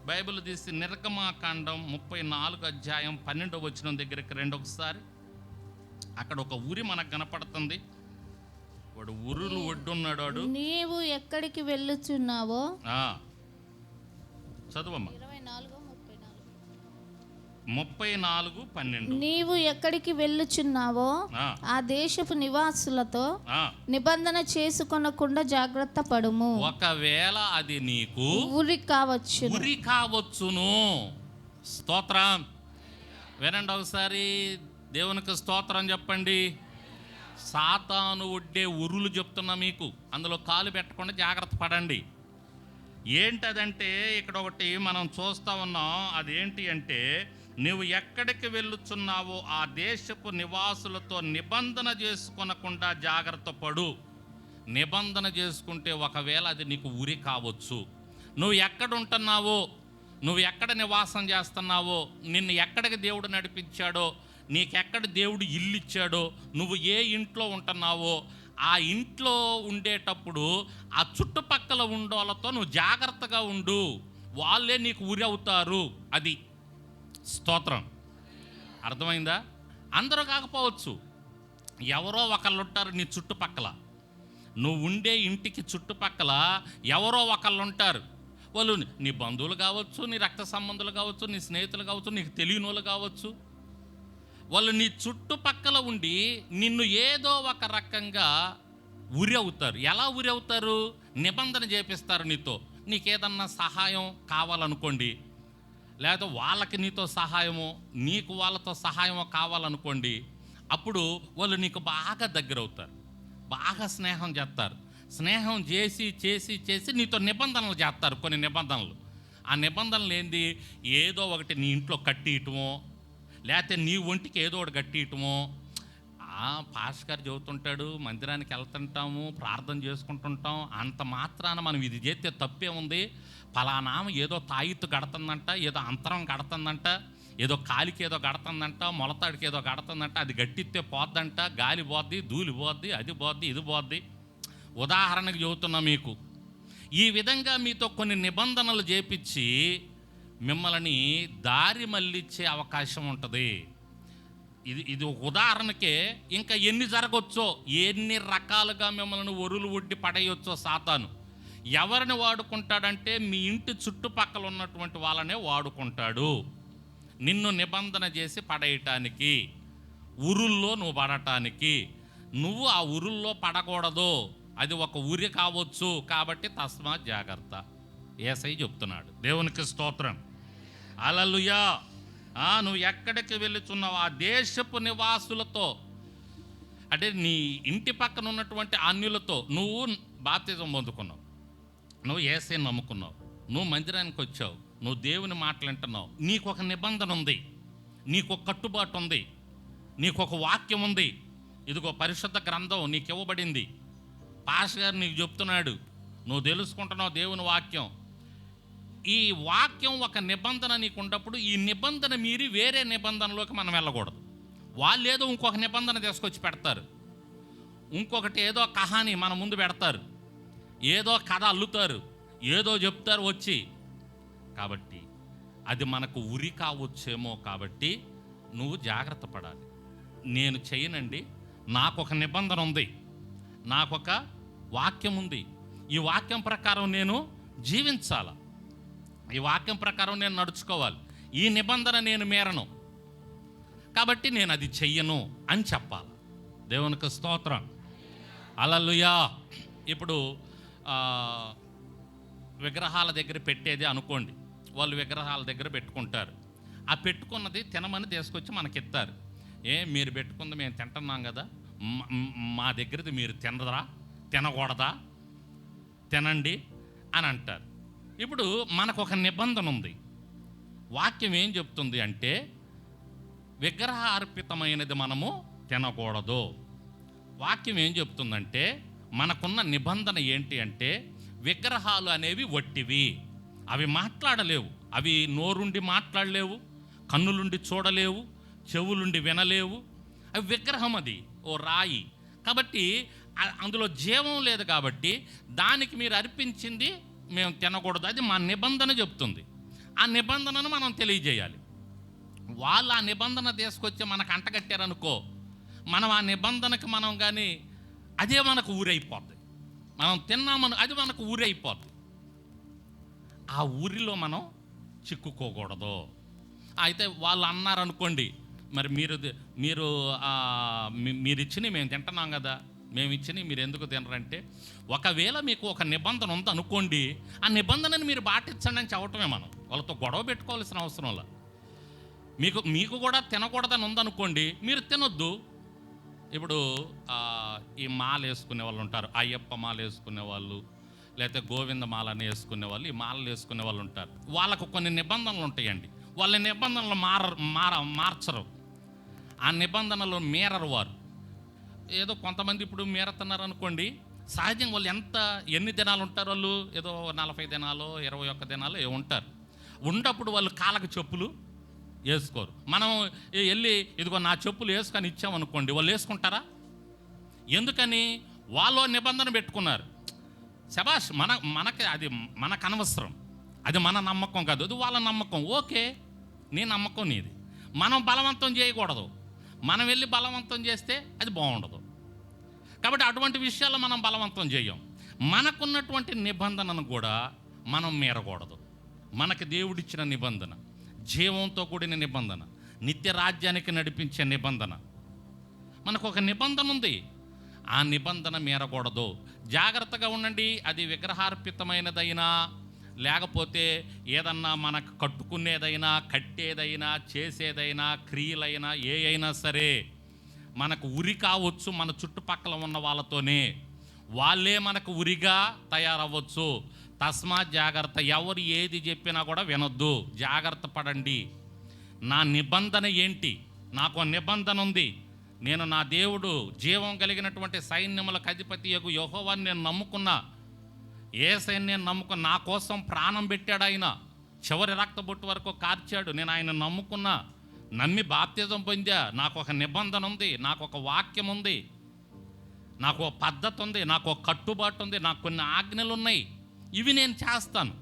Bible తీసి నిర్గమాకాండం 34 అధ్యాయం 12 దగ్గరికి రండి ఒకసారి. అక్కడ ఒక ఊరి మనకు కనపడుతుంది. వాడు ఉరులు ఒడ్డున్నాడు. వాడు నీవు ఎక్కడికి వెళ్ళుచున్నావో చదువమ్మా. 34:12. నీవు ఎక్కడికి వెళ్ళుచున్నావో ఆ దేశపు నివాసులతో నిబంధన చేసుకొనకుండా జాగ్రత్త పడుము. ఒకవేళ అది నీకు ఉరి కావచ్చును. స్తోత్రం. వినండి ఒకసారి, దేవునికి స్తోత్రం చెప్పండి. సాతాను ఒడ్డే ఉరులు చెప్తున్నా మీకు, అందులో కాలు పెట్టకుండా జాగ్రత్త పడండి. ఏంటదంటే ఇక్కడ ఒకటి మనం చూస్తూ ఉన్నాం. అదేంటి అంటే, నువ్వు ఎక్కడికి వెళ్ళుచున్నావో ఆ దేశపు నివాసులతో నిబంధన చేసుకొనకుండా జాగ్రత్త పడు. నిబంధన చేసుకుంటే ఒకవేళ అది నీకు ఉరి కావచ్చు. నువ్వు ఎక్కడ ఉంటున్నావో, నువ్వు ఎక్కడ నివాసం చేస్తున్నావో, నిన్ను ఎక్కడికి దేవుడు నడిపించాడో, నీకెక్కడ దేవుడు ఇల్లు ఇచ్చాడో, నువ్వు ఏ ఇంట్లో ఉంటున్నావో ఆ ఇంట్లో ఉండేటప్పుడు ఆ చుట్టుపక్కల ఉండోళ్ళతో నువ్వు జాగ్రత్తగా ఉండు. వాళ్ళే నీకు ఉరి అవుతారు. అది స్తోత్రం. అర్థమైందా? అందరూ కాకపోవచ్చు, ఎవరో ఒకళ్ళు ఉంటారు నీ చుట్టుపక్కల. నువ్వు ఉండే ఇంటికి చుట్టుపక్కల ఎవరో ఒకళ్ళు ఉంటారు. వాళ్ళు నీ బంధువులు కావచ్చు, నీ రక్త సంబంధులు కావచ్చు, నీ స్నేహితులు కావచ్చు, నీకు తెలియని వాళ్ళు కావచ్చు. వాళ్ళు నీ చుట్టుపక్కల ఉండి నిన్ను ఏదో ఒక రకంగా ఉరి అవుతారు. ఎలా ఉరి అవుతారు? నిబంధన చేపిస్తారు నీతో. నీకేదన్నా సహాయం కావాలనుకోండి, లేదా వాళ్ళకి నీతో సహాయమో, నీకు వాళ్ళతో సహాయమో కావాలనుకోండి, అప్పుడు వాళ్ళు నీకు బాగా దగ్గర అవుతారు, బాగా స్నేహం చేస్తారు. స్నేహం చేసి చేసి చేసి నీతో నిబంధనలు చేస్తారు. కొన్ని నిబంధనలు, ఆ నిబంధనలు ఏంది? ఏదో ఒకటి నీ ఇంట్లో కట్టియటమో, లేకపోతే నీ ఒంటికి ఏదో ఒకటి కట్టియటమో. పాస్టర్ గారు చెబుతుంటాడు, మందిరానికి వెళ్తుంటాము, ప్రార్థన చేసుకుంటుంటాం, అంత మాత్రాన మనం ఇది చేస్తే తప్పే ఉంది. పలానా ఏదో తాయిత్తు కడుతుందంట, ఏదో అంతరం కడుతుందంట, ఏదో కాలికి ఏదో కడుతుందంట, మొలతాడికి ఏదో కడుతుందంట, అది గట్టిస్తే పోద్దంట, గాలి పోద్ది, ధూళి పోద్ది, అది పోద్ది, ఇది పోద్ది. ఉదాహరణకు చెబుతున్నా మీకు. ఈ విధంగా మీతో కొన్ని నిబంధనలు చేపించి మిమ్మల్ని దారి మళ్ళించే అవకాశం ఉంటుంది. ఇది ఒక ఉదాహరణకే. ఇంకా ఎన్ని జరగవచ్చో, ఎన్ని రకాలుగా మిమ్మల్ని ఒరులు ఒడ్డి పడేయొచ్చో సాతాను. ఎవరిని వాడుకుంటాడంటే మీ ఇంటి చుట్టుపక్కల ఉన్నటువంటి వాళ్ళనే వాడుకుంటాడు, నిన్ను నిబంధన చేసి పడేయటానికి, ఉరుల్లో నువ్వు పడటానికి. నువ్వు ఆ ఉరుల్లో పడకూడదు, అది ఒక ఉరి కావచ్చు. కాబట్టి తస్మా జాగ్రత్త. యేసయ్య చెప్తున్నాడు. దేవునికి స్తోత్రం. హల్లెలూయా. నువ్వు ఎక్కడికి వెళుతున్నావు ఆ దేశపు నివాసులతో, అంటే నీ ఇంటి పక్కన ఉన్నటువంటి అన్యులతో. నువ్వు బాప్తిజం పొందుకున్నావు, నువ్వు యేసయ్యను నమ్ముకున్నావు, నువ్వు మందిరానికి వచ్చావు, నువ్వు దేవుని మాటలు వింటున్నావు. నీకు ఒక నిబంధన ఉంది, నీకు ఒక కట్టుబాటు ఉంది, నీకు ఒక వాక్యం ఉంది. ఇదిగో పరిశుద్ధ గ్రంథం నీకు ఇవ్వబడింది. పాస్టర్ గారు నీకు చెప్తున్నాడు, నువ్వు తెలుసుకుంటున్నావు దేవుని వాక్యం. ఈ వాక్యం ఒక నిబంధన నీకు ఉన్నప్పుడు ఈ నిబంధన మీరి వేరే నిబంధనలోకి మనం వెళ్ళకూడదు. వాళ్ళు ఏదో ఇంకొక నిబంధన తీసుకొచ్చి పెడతారు, ఇంకొకటి ఏదో కహాని మన ముందు పెడతారు, ఏదో కథ అల్లుతారు, ఏదో చెప్తారు వచ్చి. కాబట్టి అది మనకు ఉరి కావచ్చేమో. కాబట్టి నువ్వు జాగ్రత్త పడాలి. నేను చేయనండి, నాకు ఒక నిబంధన ఉంది, నాకొక వాక్యం ఉంది, ఈ వాక్యం ప్రకారం నేను జీవించాలి, ఈ వాక్యం ప్రకారం నేను నడుచుకోవాలి, ఈ నిబంధన నేను మీరను, కాబట్టి నేను అది చెయ్యను అని చెప్పాలి. దేవునికి స్తోత్రం. హల్లెలూయా. ఇప్పుడు విగ్రహాల దగ్గర పెట్టేది అనుకోండి, వాళ్ళు విగ్రహాల దగ్గర పెట్టుకుంటారు. ఆ పెట్టుకున్నది తినమని తీసుకొచ్చి మనకిస్తారు. మీరు పెట్టుకుంది మేము తింటున్నాం కదా, మా దగ్గరది మీరు తినరా, తినకూడదా, తినండి అని అంటారు. ఇప్పుడు మనకు ఒక నిబంధన ఉంది. వాక్యం ఏం చెప్తుంది అంటే విగ్రహార్పితమైనది మనము తినకూడదు. వాక్యం ఏం చెప్తుందంటే మనకున్న నిబంధన ఏంటి అంటే విగ్రహాలు అనేవి వట్టివి, అవి మాట్లాడలేవు, అవి నోరుండి మాట్లాడలేవు, కన్నులుండి చూడలేవు, చెవులుండి వినలేవు. అవి విగ్రహం, అది ఓ రాయి. కాబట్టి అందులో జీవం లేదు. కాబట్టి దానికి మీరు అర్పించింది మేము తినకూడదు, అది మా నిబంధన చెప్తుంది. ఆ నిబంధనను మనం తెలియజేయాలి. వాళ్ళు ఆ నిబంధన తీసుకొచ్చి మనకు అంటగట్టారనుకో, మనం ఆ నిబంధనకి మనం కానీ అదే మనకు ఊరైపోద్ది. మనం తిన్నామని అది మనకు ఊరైపోద్ది. ఆ ఊరిలో మనం చిక్కుకోకూడదు. అయితే వాళ్ళు అన్నారనుకోండి, మరి మీరు ఇచ్చినవి మేము తింటున్నాం కదా, మేము ఇచ్చినవి మీరు ఎందుకు తినరంటే, ఒకవేళ మీకు ఒక నిబంధన ఉంది అనుకోండి, ఆ నిబంధనని మీరు పాటించండి అని చెప్పటమే. మనం వాళ్ళతో గొడవ పెట్టుకోవాల్సిన అవసరంలా. మీకు కూడా తినకూడదని ఉందనుకోండి, మీరు తినొద్దు. ఇప్పుడు ఈ మాల వేసుకునే వాళ్ళు ఉంటారు, అయ్యప్ప మాల వేసుకునే వాళ్ళు, లేకపోతే గోవింద మాలని వేసుకునే వాళ్ళు, ఈ మాలలు వేసుకునే వాళ్ళు ఉంటారు. వాళ్ళకు కొన్ని నిబంధనలు ఉంటాయండి. వాళ్ళ నిబంధనలు మార్చరు. ఆ నిబంధనలు మీరరు వారు. ఏదో కొంతమంది ఇప్పుడు మీరుతున్నారు అనుకోండి, సహజంగా వాళ్ళు ఎన్ని దినాలు ఉంటారు, వాళ్ళు ఏదో 40 దినాలు 21 దినాలు ఉంటారు. ఉన్నప్పుడు వాళ్ళు కాళ్ళకు చెప్పులు వేసుకోరు. మనం వెళ్ళి ఇదిగో నా చెప్పులు వేసుకొని ఇచ్చామనుకోండి, వాళ్ళు వేసుకుంటారా? ఎందుకని? వాళ్ళు నిబంధన పెట్టుకున్నారు. శబాష్, మనకి అది మనకు అనవసరం, అది మన నమ్మకం కాదు, అది వాళ్ళ నమ్మకం. ఓకే, నీ నమ్మకం నీది. మనం బలవంతం చేయకూడదు. మనం వెళ్ళి బలవంతం చేస్తే అది బాగుండదు. కాబట్టి అటువంటి విషయాల్లో మనం బలవంతం చేయం. మనకున్నటువంటి నిబంధనను కూడా మనం మీరకూడదు. మనకి దేవుడిచ్చిన నిబంధన, జీవంతో కూడిన నిబంధన, నిత్య రాజ్యానికి నడిపించే నిబంధన, మనకు ఒక నిబంధన ఉంది. ఆ నిబంధన మీరకూడదు. జాగ్రత్తగా ఉండండి. అది విగ్రహార్పితమైనదైనా, లేకపోతే ఏదన్నా మనకు కట్టుకునేదైనా, కట్టేదైనా, చేసేదైనా, క్రియలైనా, ఏ అయినా సరే మనకు ఉరి కావచ్చు. మన చుట్టుపక్కల ఉన్న వాళ్ళతోనే వాళ్ళే మనకు ఉరిగా తయారవ్వచ్చు. తస్మాత్ జాగ్రత్త. ఎవరు ఏది చెప్పినా కూడా వినొద్దు. జాగ్రత్త పడండి. నా నిబంధన ఏంటి? నాకు నిబంధన ఉంది. నేను నా దేవుడు, జీవం కలిగినటువంటి సైన్యములకు అధిపతియగు యెహోవాని నేను నమ్ముకున్నా. యేసయ్యని నేను నమ్ముకున్నా. నా కోసం ప్రాణం పెట్టాడు ఆయన. చివరి రక్తబొట్టు వరకు కార్చాడు. నేను ఆయన నమ్ముకున్నా, నమ్మి బాప్తిజం పొందా. నాకు ఒక నిబంధన ఉంది, నాకు ఒక వాక్యం ఉంది, నాకు ఒక పద్ధతి ఉంది, నాకు ఒక కట్టుబాటు ఉంది, నాకు కొన్ని ఆజ్ఞలు ఉన్నాయి. ఇవి నేను చేస్తాను,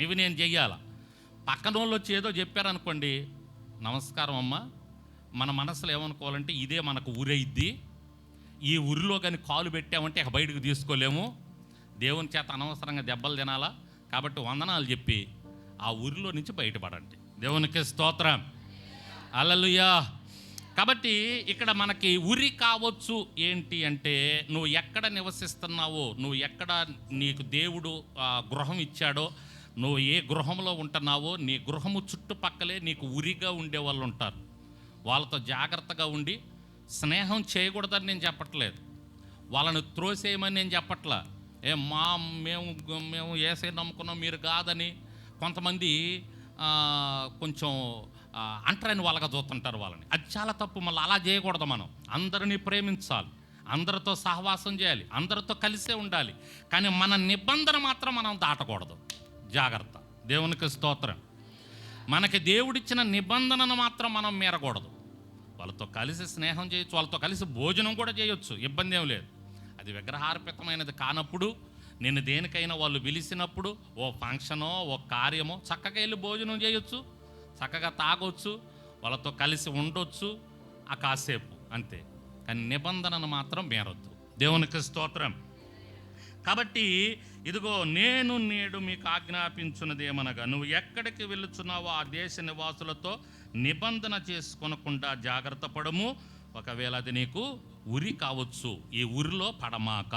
ఇవి నేను చెయ్యాల. పక్కన వాళ్ళు వచ్చి ఏదో చెప్పారనుకోండి, నమస్కారం అమ్మ, మన మనసులో ఏమనుకోవాలంటే ఇదే మనకు ఊరైద్ది. ఈ ఊరిలో కానీ కాలు పెట్టామంటే ఇక బయటకు తీసుకోలేము. దేవుని చేత అనవసరంగా దెబ్బలు తినాలా. కాబట్టి వందనాలు చెప్పి ఆ ఊరిలో నుంచి బయటపడండి. దేవునికి స్తోత్రం. హల్లెలూయా. కాబట్టి ఇక్కడ మనకి ఉరి కావచ్చు ఏంటి అంటే, నువ్వు ఎక్కడ నివసిస్తున్నావో, నువ్వు ఎక్కడ నీకు దేవుడు గృహం ఇచ్చాడో, నువ్వు ఏ గృహంలో ఉంటున్నావో, నీ గృహము చుట్టుపక్కలే నీకు ఉరిగా ఉండే వాళ్ళు ఉంటారు. వాళ్ళతో జాగ్రత్తగా ఉండి స్నేహం చేయకూడదని నేను చెప్పట్లేదు, వాళ్ళని త్రోసేయమని నేను చెప్పట్లా. మేము యేసయ్య నమ్ముకున్నాం మీరు కాదని కొంతమంది కొంచెం అంటరాని వాళ్ళగా చూస్తుంటారు వాళ్ళని. అది చాలా తప్పు. మళ్ళీ అలా చేయకూడదు. మనం అందరినీ ప్రేమించాలి, అందరితో సహవాసం చేయాలి, అందరితో కలిసే ఉండాలి. కానీ మన నిబంధన మాత్రం మనం దాటకూడదు. జాగ్రత్త. దేవునికి స్తోత్రం. మనకి దేవుడిచ్చిన నిబంధనను మాత్రం మనం మీరకూడదు. వాళ్ళతో కలిసి స్నేహం చేయొచ్చు, వాళ్ళతో కలిసి భోజనం కూడా చేయొచ్చు, ఇబ్బంది ఏం లేదు. అది విగ్రహార్పితమైనది కానప్పుడు, నేను దేనికైనా వాళ్ళు పిలిచినప్పుడు, ఓ ఫంక్షనో ఓ కార్యమో, చక్కగా వెళ్ళి భోజనం చేయొచ్చు, చక్కగా తాగొచ్చు, వాళ్ళతో కలిసి ఉండొచ్చు ఆ కాసేపు, అంతే. కానీ నిబంధనను మాత్రం మీరొద్దు. దేవునికి స్తోత్రం. కాబట్టి ఇదిగో నేను నేడు మీకు ఆజ్ఞాపించున్నది ఏమనగా, నువ్వు ఎక్కడికి వెళ్ళుచున్నావో ఆ దేశ నివాసులతో నిబంధన చేసుకొనకుండా జాగ్రత్త పడము. ఒకవేళ అది నీకు ఉరి కావచ్చు, ఈ ఉరిలో పడమాక.